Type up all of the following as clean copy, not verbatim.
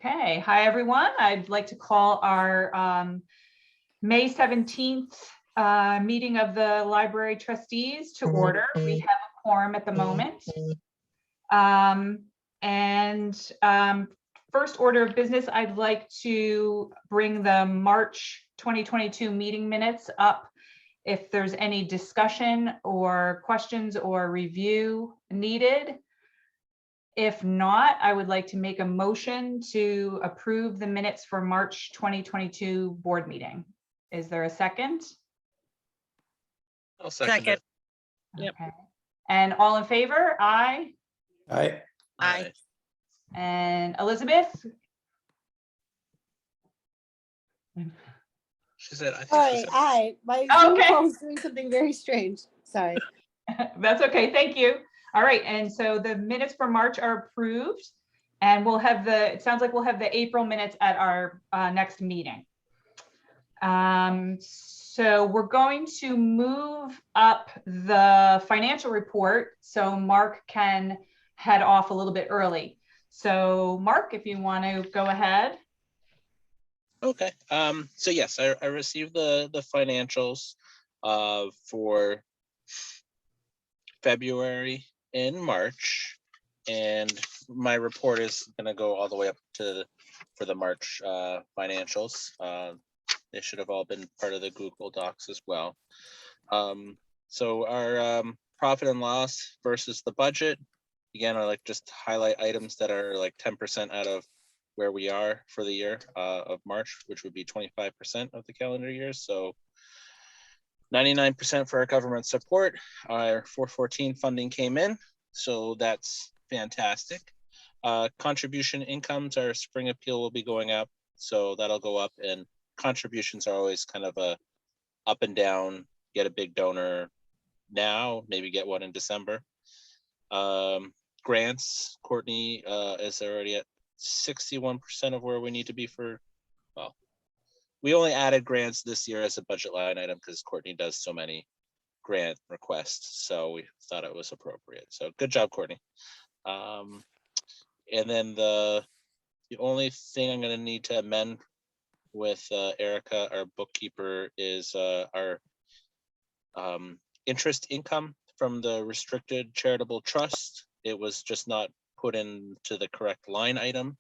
Okay, hi everyone. I'd like to call our May 17th meeting of the library trustees to order. We have a quorum at the moment. First order of business, I'd like to bring the March 2022 meeting minutes up. If there's any discussion or questions or review needed. If not, I would like to make a motion to approve the minutes for March 2022 board meeting. Is there a second? I'll second it. Yep. Okay. And all in favor? Aye. Aye. Aye. And Elizabeth? She said, I think Sorry, she said, I my Oh, Zoom okay. phone is doing something very strange. Sorry. That's okay, thank you. All right, and so the minutes for March are approved, and we'll have it sounds like we'll have the April minutes at our next meeting. So we're going to move up the financial report so Mark can head off a little bit early. So Mark, if you want to go ahead. okay. So yes, I received the financials for February and March, and my report is going to go all the way up to for the March financials. They should have all been part of the Google Docs as well. So our profit and loss versus the budget. Again, I like just to highlight items that are like 10% out of where we are for the year of March, which would be 25% of the calendar year. So 99% for our government support. Our 414 funding came in, so that's fantastic. Contribution incomes, our spring appeal will be going up, so that'll go up, and contributions are always kind of a up and down, get a big donor now, maybe get one in December. Grants, Courtney is already at 61% of where we need to be for, well, we only added grants this year as a budget line item because Courtney does so many grant requests, so we thought it was appropriate. So good job, Courtney. And then the only thing I'm going to need to amend with Erica, our bookkeeper, is our interest income from the restricted charitable trust. It was just not put into the correct line item,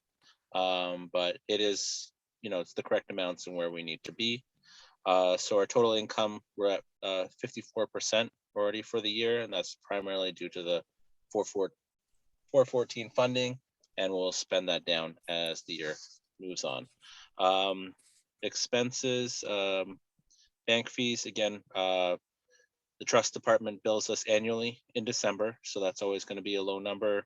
but it is, it's the correct amounts and where we need to be. So our total income, we're at 54% already for the year, and that's primarily due to the 414 funding, and we'll spend that down as the year moves on. Expenses, bank fees, again, the trust department bills us annually in December, so that's always going to be a low number.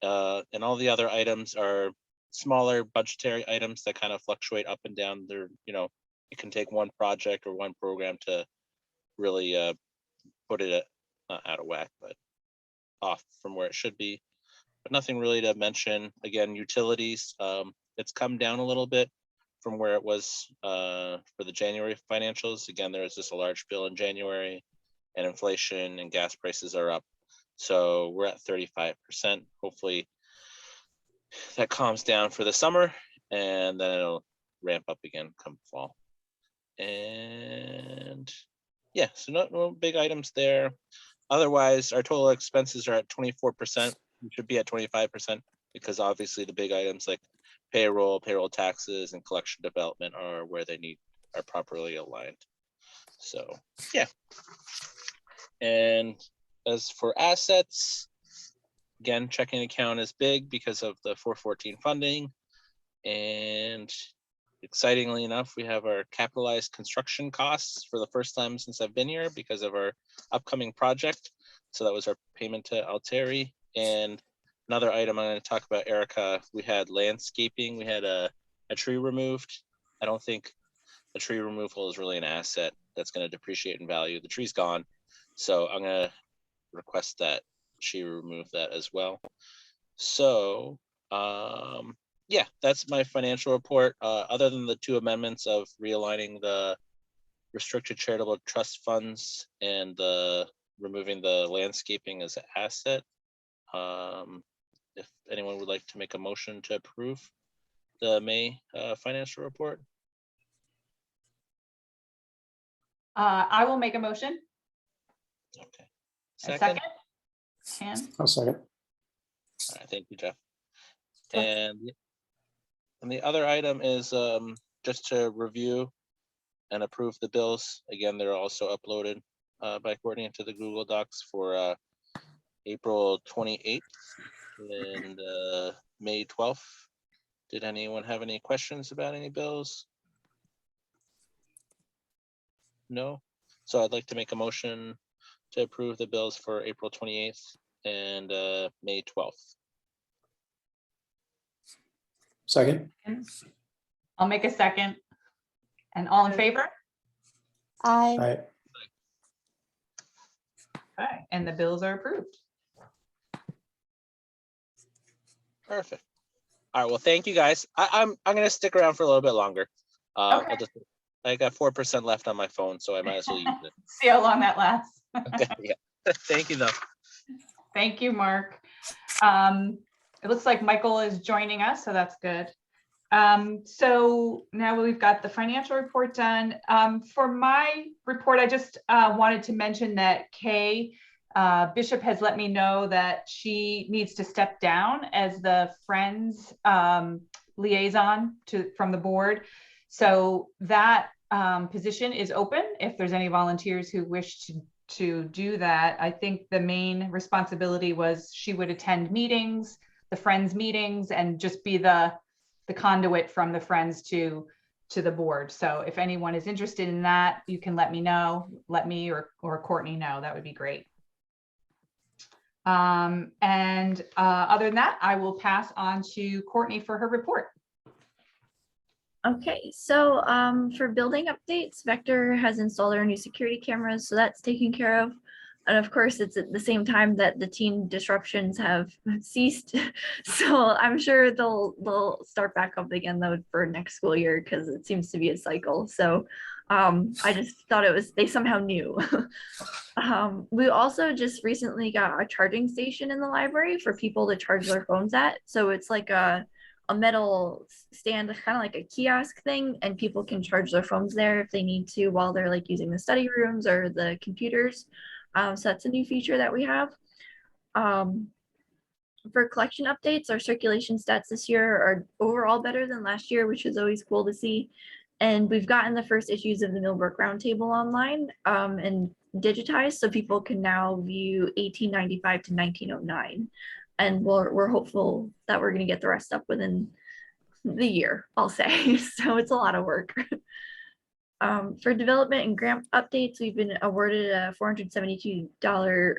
And all the other items are smaller budgetary items that kind of fluctuate up and down. They're, it can take one project or one program to really put it out of whack, but off from where it should be. But nothing really to mention. Again, utilities, it's come down a little bit from where it was for the January financials. Again, there was just a large bill in January, and inflation and gas prices are up. So we're at 35%. Hopefully that calms down for the summer, and then it'll ramp up again come fall. And yeah, so no big items there. Otherwise, our total expenses are at 24%. We should be at 25% because obviously the big items like payroll taxes, and collection development are where they are properly aligned. So yeah. And as for assets, again, checking account is big because of the 414 funding. And excitingly enough, we have our capitalized construction costs for the first time since I've been here because of our upcoming project. So that was our payment to Alteri. And another item I'm going to talk about, Erica, we had landscaping. We had a tree removed. I don't think a tree removal is really an asset that's going to depreciate in value. The tree's gone. So I'm going to request that she remove that as well. So yeah, that's my financial report. Other than the two amendments of realigning the restricted charitable trust funds and removing the landscaping as an asset. If anyone would like to make a motion to approve. the May financial report? I will make a motion. Okay. A Second? And I'll second. All right, thank you, Jeff. Jeff. And the other item is just to review and approve the bills. Again, they're also uploaded by Courtney into the Google Docs for April 28th and May 12th. Did anyone have any questions about any bills? No? So I'd like to make a motion to approve the bills for April 28th and May 12th. Second. I'll make a second. And all in favor? I, Aye. Okay, and the bills are approved. Perfect. All right, well, thank you guys. I'm gonna stick around for a little bit longer. Okay. I got 4% left on my phone, so I might as well use it. See how long that lasts. Okay, yeah. Thank you though. Thank you, Mark. It looks like Michael is joining us, so that's good. So now we've got the financial report done. For my report, I just wanted to mention that Kay Bishop has let me know that she needs to step down as the Friends liaison from the board. So that position is open if there's any volunteers who wish to do that. I think the main responsibility was she would attend meetings, the Friends meetings, and just be the conduit from the Friends to the board. So if anyone is interested in that, you can let me know, let me or Courtney know. That would be great. Other than that, I will pass on to Courtney for her report. Okay, so for building updates, Vector has installed our new security cameras, so that's taken care of. And of course, it's at the same time that the teen disruptions have ceased. So I'm sure they'll start back up again though for next school year because it seems to be a cycle. So I just thought they somehow knew. We also just recently got a charging station in the library for people to charge their phones at. So it's like a metal stand, kind of like a kiosk thing, and people can charge their phones there if they need to while they're like using the study rooms or the computers. So that's a new feature that we have. For collection updates, our circulation stats this year are overall better than last year, which is always cool to see. And we've gotten the first issues of the Millbrook Roundtable online and digitized, so people can now view 1895 to 1909. And we're hopeful that we're going to get the rest up within the year, I'll say. So it's a lot of work. For development and grant updates, we've been awarded a $472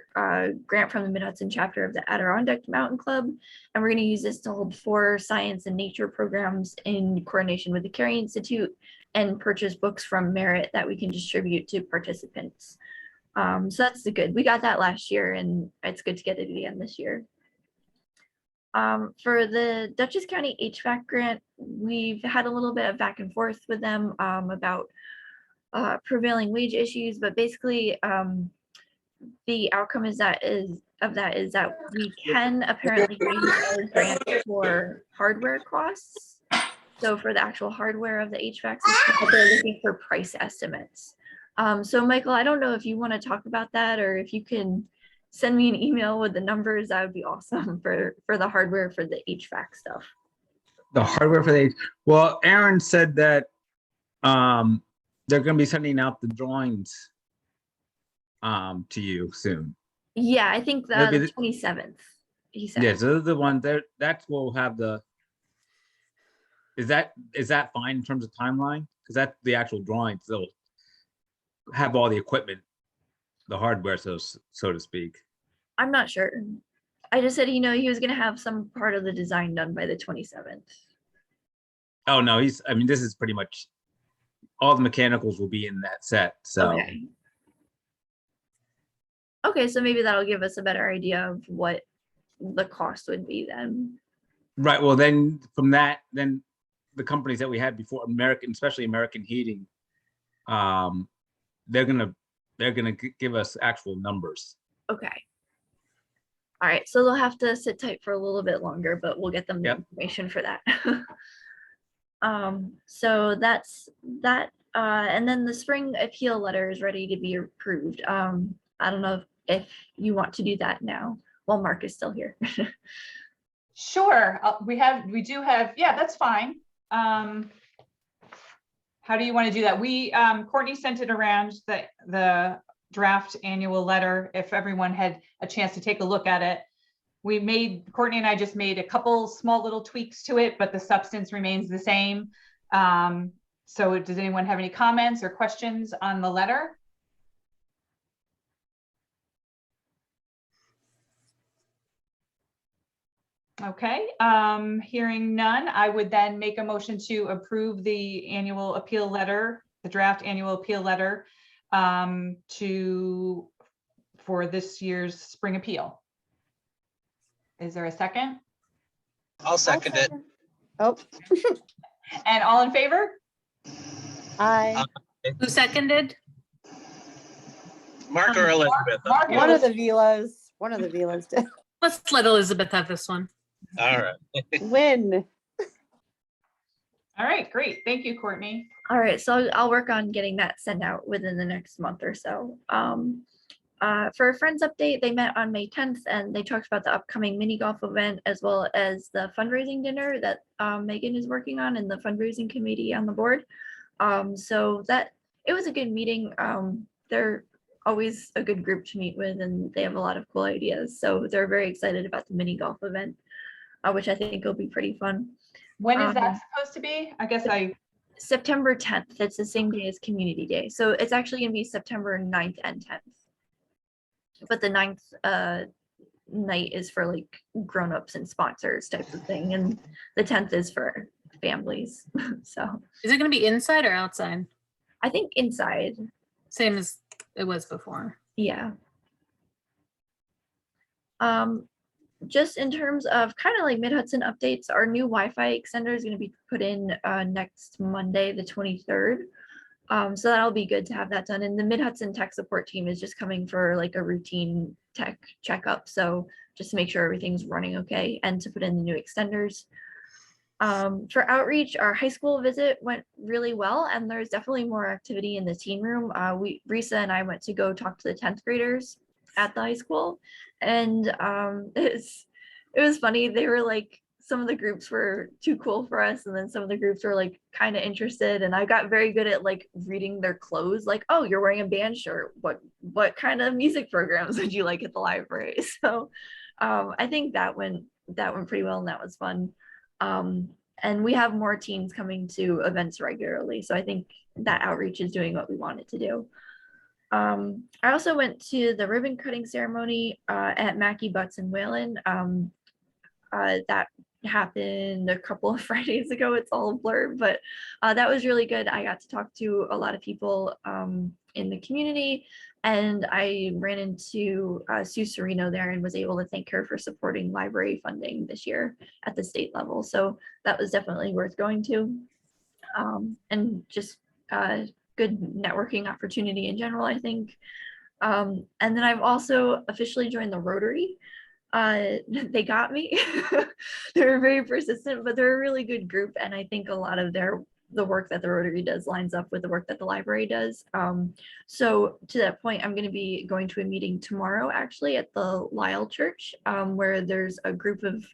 grant from the Mid-Hudson chapter of the Adirondack Mountain Club. And we're going to use this to hold 4 science and nature programs in coordination with the Carey Institute and purchase books from Merit that we can distribute to participants. So that's the good. We got that last year and it's good to get it again this year. For the Dutchess County HVAC grant, we've had a little bit of back and forth with them about prevailing wage issues, but basically the outcome is that we can apparently use our grant for hardware costs. So for the actual hardware of the HVAC system, but they're looking for price estimates. So Michael, I don't know if you want to talk about that or if you can send me an email with the numbers, that would be awesome for the hardware for the HVAC stuff. The hardware for the, well, Aaron said that they're going to be sending out the drawings to you soon. Yeah, I think the 27th, he said. Yeah, so those are the ones there. That's will have the. Is that fine in terms of timeline? Because that's the actual drawings. They'll have all the equipment, the hardware, so to speak. I'm not sure. I just said, he was going to have some part of the design done by the 27th. Oh no, I mean, this is pretty much all the mechanicals will be in that set. So Okay. Okay, so maybe that'll give us a better idea of what the cost would be then. right. Well, then from that, then the companies that we had before, especially American Heating, they're gonna give us actual numbers. Okay. All right, so they'll have to sit tight for a little bit longer, but we'll get them the Yep. information for that. So that's that. And then the spring appeal letter is ready to be approved. I don't know if you want to do that now while Mark is still here. Sure, we do have, yeah, that's fine. How do you want to do that? Courtney sent it around, the draft annual letter, if everyone had a chance to take a look at it. Courtney and I just made a couple small little tweaks to it, but the substance remains the same. So does anyone have any comments or questions on the letter? Okay, hearing none, I would then make a motion to approve the annual appeal letter, the draft annual appeal letter for this year's spring appeal. Is there a second? I'll second it. Oh, And all in favor? I, Who seconded? Mark or Elizabeth? Mark. one of the Vilas did. Let's let Elizabeth have this one. All right. Win. All right, great. Thank you, Courtney. All right, so I'll work on getting that sent out within the next month or so. For a friends update, they met on May 10th and they talked about the upcoming mini golf event as well as the fundraising dinner that Megan is working on and the fundraising committee on the board. So it was a good meeting. They're always a good group to meet with and they have a lot of cool ideas. So they're very excited about the mini golf event, which I think will be pretty fun. When is that supposed to be? I guess September 10th. It's the same day as Community Day. So it's actually going to be September 9th and 10th. But the 9th night is for like grown-ups and sponsors type of thing. And the 10th is for families. So Is it going to be inside or outside? I think inside. Same as it was before. Yeah. Just in terms of kind of like Mid-Hudson updates, our new Wi-Fi extender is going to be put in next Monday, the 23rd. So that'll be good to have that done. And the Mid-Hudson tech support team is just coming for like a routine tech checkup. So just to make sure everything's running okay and to put in the new extenders. For outreach, our high school visit went really well and there's definitely more activity in the teen room. Risa and I went to go talk to the 10th graders at the high school and it was funny. They were like, some of the groups were too cool for us and then some of the groups were like kind of interested and I got very good at like reading their clothes, like, oh, you're wearing a band shirt, what kind of music programs would you like at the library? So I think that went pretty well and that was fun. And we have more teens coming to events regularly, so I think that outreach is doing what we want it to do. I also went to the ribbon cutting ceremony at Mackey Butts in Whalen. That happened a couple of Fridays ago. It's all a blur, but that was really good. I got to talk to a lot of people in the community and I ran into Sue Serino there and was able to thank her for supporting library funding this year at the state level. So that was definitely worth going to. And just good networking opportunity in general, I think. And then I've also officially joined the Rotary. They got me. They were very persistent, but they're a really good group. And I think a lot of the work that the Rotary does lines up with the work that the library does. So to that point, I'm going to be going to a meeting tomorrow, actually, at the Lyle Church, where there's a group of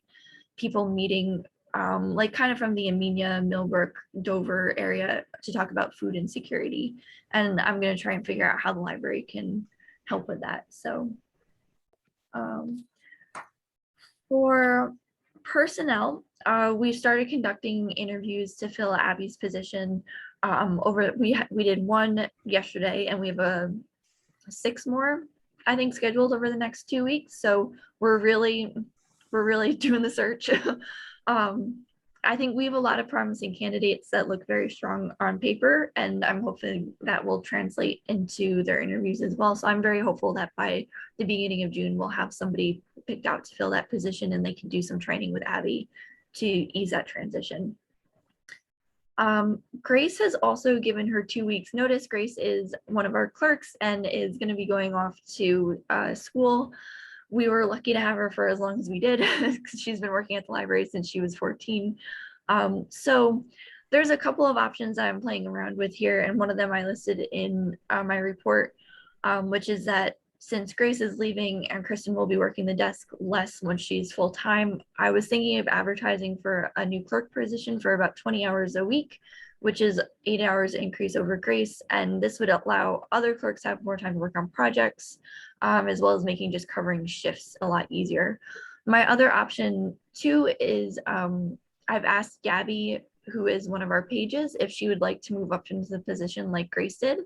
people meeting, like kind of from the Amenia, Millbrook, Dover area to talk about food insecurity. And I'm going to try and figure out how the library can help with that. So for personnel, we started conducting interviews to fill Abby's position. We did one yesterday and we have 6 more, I think, scheduled over the next 2 weeks. So we're really doing the search. I think we have a lot of promising candidates that look very strong on paper, and I'm hoping that will translate into their interviews as well. So I'm very hopeful that by the beginning of June, we'll have somebody picked out to fill that position and they can do some training with Abby to ease that transition. Grace has also given her 2 weeks notice. Grace is one of our clerks and is going to be going off to school. We were lucky to have her for as long as we did because she's been working at the library since she was 14. So there's a couple of options that I'm playing around with here, and one of them I listed in my report, which is that since Grace is leaving and Kristen will be working the desk less when she's full-time, I was thinking of advertising for a new clerk position for about 20 hours a week, which is 8 hours increase over Grace. And this would allow other clerks to have more time to work on projects, as well as making just covering shifts a lot easier. My other option too is I've asked Gabby, who is one of our pages, if she would like to move up into the position like Grace did.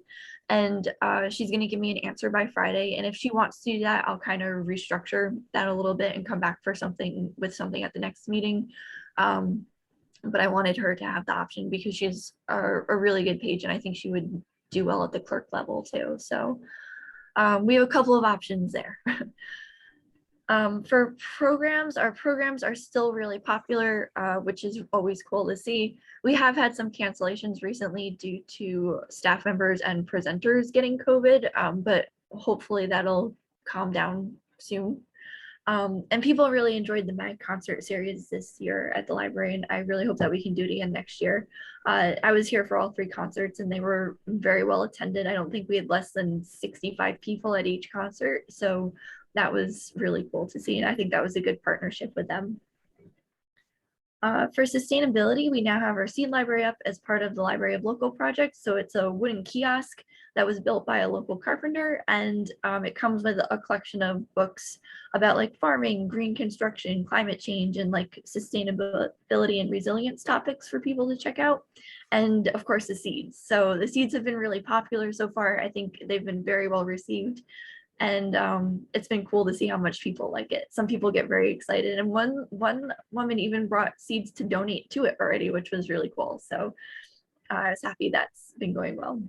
And she's going to give me an answer by Friday. And if she wants to do that, I'll kind of restructure that a little bit and come back for something at the next meeting. But I wanted her to have the option because she's a really good page, and I think she would do well at the clerk level too. So we have a couple of options there. For programs, our programs are still really popular, which is always cool to see. We have had some cancellations recently due to staff members and presenters getting COVID, but hopefully that'll calm down soon. And people really enjoyed the Mag concert series this year at the library, and I really hope that we can do it again next year. I was here for all 3 concerts and they were very well attended. I don't think we had less than 65 people at each concert, so that was really cool to see, and I think that was a good partnership with them. For sustainability, we now have our seed library up as part of the Library of Local project. So it's a wooden kiosk that was built by a local carpenter, and it comes with a collection of books about like farming, green construction, climate change, and like sustainability and resilience topics for people to check out. And of course the seeds. So the seeds have been really popular so far. I think they've been very well received. And it's been cool to see how much people like it. Some people get very excited, and one woman even brought seeds to donate to it already, which was really cool. So I was happy that's been going well.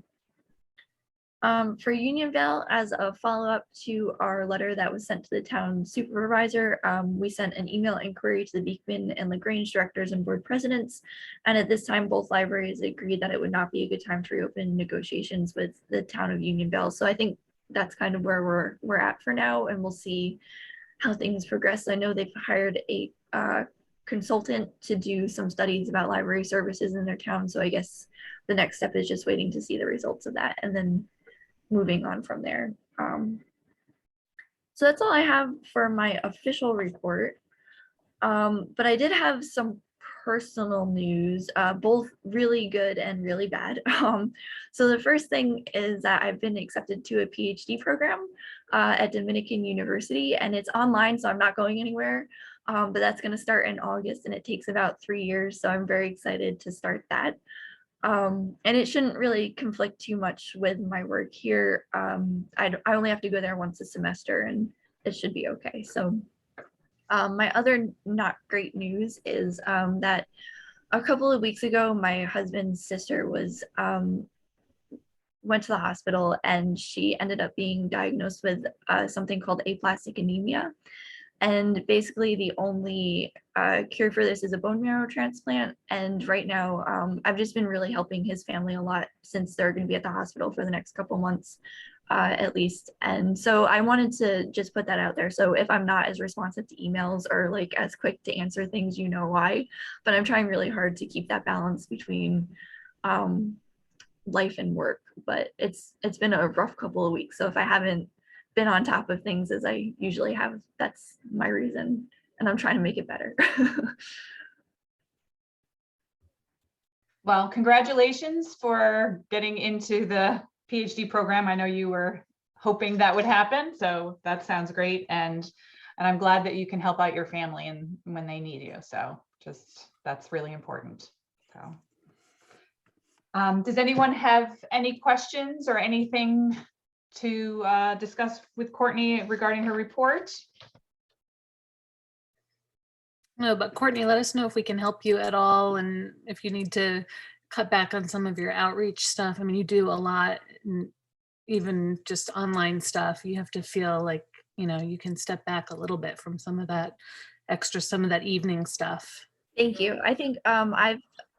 For Unionville, as a follow-up to our letter that was sent to the town supervisor, we sent an email inquiry to the Beekman and LaGrange directors and board presidents. And at this time, both libraries agreed that it would not be a good time to reopen negotiations with the town of Unionville. So I think that's kind of where we're at for now, and we'll see how things progress. I know they've hired a consultant to do some studies about library services in their town. So I guess the next step is just waiting to see the results of that and then moving on from there. So that's all I have for my official report. But I did have some personal news, both really good and really bad. So the first thing is that I've been accepted to a PhD program at Dominican University, and it's online, so I'm not going anywhere. But that's going to start in August, and it takes about 3 years. So I'm very excited to start that. And it shouldn't really conflict too much with my work here. I only have to go there once a semester, and it should be okay. So my other not great news is that a couple of weeks ago, my husband's sister went to the hospital, and she ended up being diagnosed with something called aplastic anemia. And basically the only cure for this is a bone marrow transplant. And right now, I've just been really helping his family a lot since they're going to be at the hospital for the next couple months. At least. And so I wanted to just put that out there. So if I'm not as responsive to emails or like as quick to answer things, you know why, but I'm trying really hard to keep that balance between life and work. But it's been a rough couple of weeks. So if I haven't been on top of things as I usually have, that's my reason. And I'm trying to make it better. Well, congratulations for getting into the PhD program. I know you were hoping that would happen, so that sounds great. And I'm glad that you can help out your family and when they need you. So just, that's really important. So does anyone have any questions or anything to discuss with Courtney regarding her report? No, but Courtney, let us know if we can help you at all, and if you need to cut back on some of your outreach stuff. I mean, you do a lot, and even just online stuff. You have to feel like, you know, you can step back a little bit from some of that extra, some of that evening stuff. Thank you. I think Tom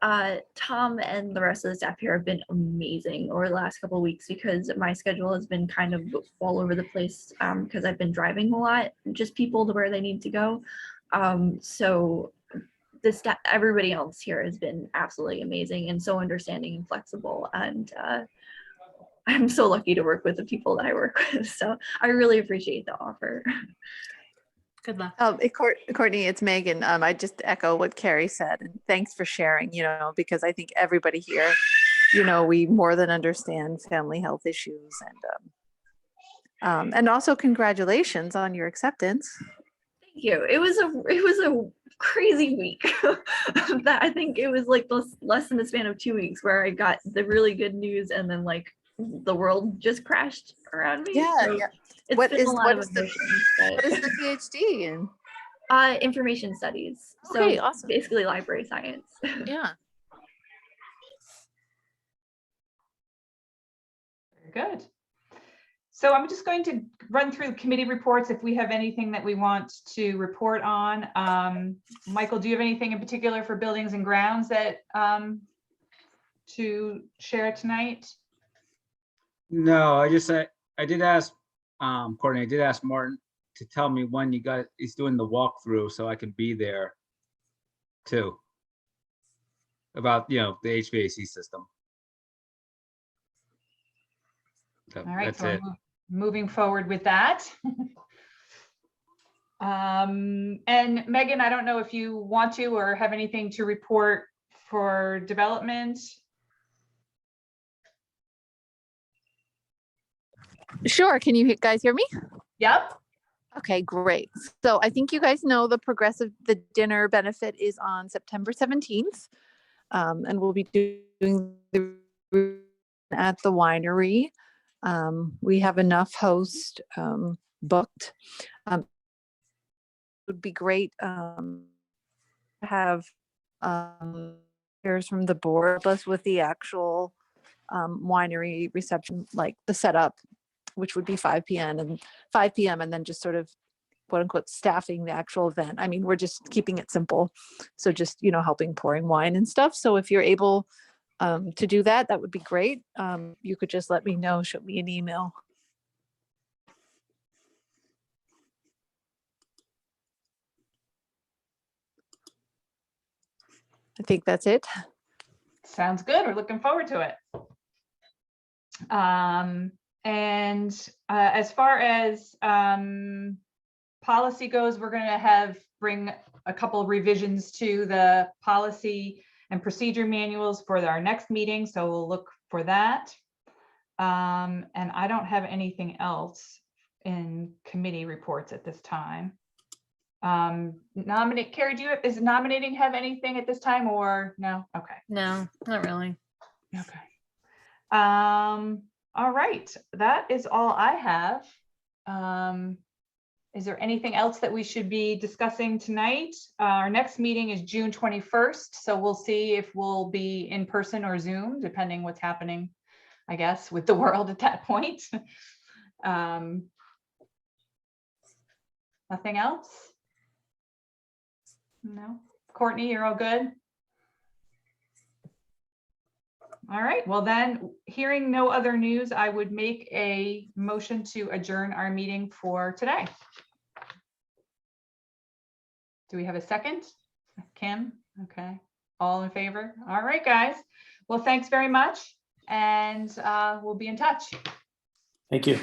and the rest of the staff here have been amazing over the last couple of weeks, because my schedule has been kind of all over the place because I've been driving a lot, just people to where they need to go. So the staff, everybody else here has been absolutely amazing and so understanding and flexible. And I'm so lucky to work with the people that I work with. So I really appreciate the offer. Good luck. Courtney, it's Megan. I just echo what Carrie said, and thanks for sharing, because I think everybody here, we more than understand family health issues, and also congratulations on your acceptance. Thank you. It was a crazy week. That I think it was like less than the span of 2 weeks where I got the really good news and then like the world just crashed around me. Yeah, So yeah. It's What been is- a lot what of is the- emotions, What is the PhD in? but information studies. Okay, So awesome. basically library science. Yeah. Very good. So I'm just going to run through committee reports if we have anything that we want to report on. Michael, do you have anything in particular for buildings and grounds that to share tonight? No, I did ask, Courtney, I did ask Martin to tell me when he's doing the walkthrough so I can be there too. About, the HVAC system. So All right, that's so it. I'm moving forward with that. And Megan, I don't know if you want to or have anything to report for development. Sure. Can you guys hear me? Yep. Okay, great. So I think you guys know the dinner benefit is on September 17th. And we'll be doing the at the winery. We have enough hosts booked. It would be great to have here's from the board of us with the actual winery reception, like the setup, which would be 5 p.m. and then just sort of quote unquote staffing the actual event. I mean, we're just keeping it simple. So just, helping pouring wine and stuff. So if you're able to do that, that would be great. You could just let me know, shoot me an email. I think that's it. Sounds good. We're looking forward to it. And as far as policy goes, we're going to bring a couple of revisions to the policy and procedure manuals for our next meeting. So we'll look for that. And I don't have anything else in committee reports at this time. Carrie, is nominating have anything at this time or no? Okay. No, not really. Okay. All right. That is all I have. Is there anything else that we should be discussing tonight? Our next meeting is June 21st. So we'll see if we'll be in person or Zoom, depending what's happening, I guess, with the world at that point. Nothing else? No. Courtney, you're all good? All right, well then, hearing no other news, I would make a motion to adjourn our meeting for today. Do we have a second? Kim? Okay, all in favor? All right, guys. Well, thanks very much, and we'll be in touch. Thank you.